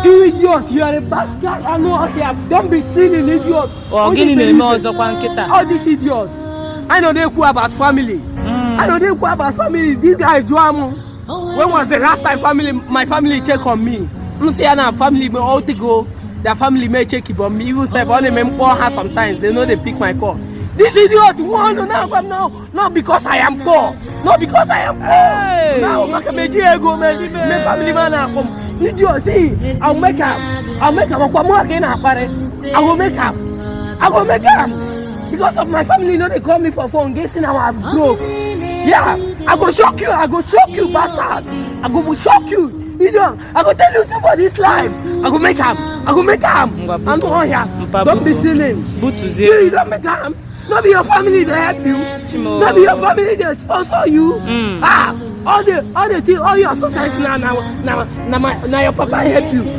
You idiot, you are a bastard. I know here. Don't be silly, idiot. Oh, getting a mouse of one kita. All these idiots. I know they go about family. I know they go about family. This guy Joamo. When was the last time my family check on me? You see, our family may all to go. Their family may check it on me. Even if only member has sometimes they know they pick my call. This idiot want to now, not because I am poor, not because I am poor. Hey. Now, my family man come. Idiot, see, I'll make up. I will make up. Because of my family, you know they call me for phone, guessing how I'm broke. Yeah, I go shock you, bastard. I go shock you. Idiot, I go tell you about this life. I go make up. And don't be silly. You don't make up. Not be your family they help you. Not be your family they sponsor you. All the things, all your society now your papa help you.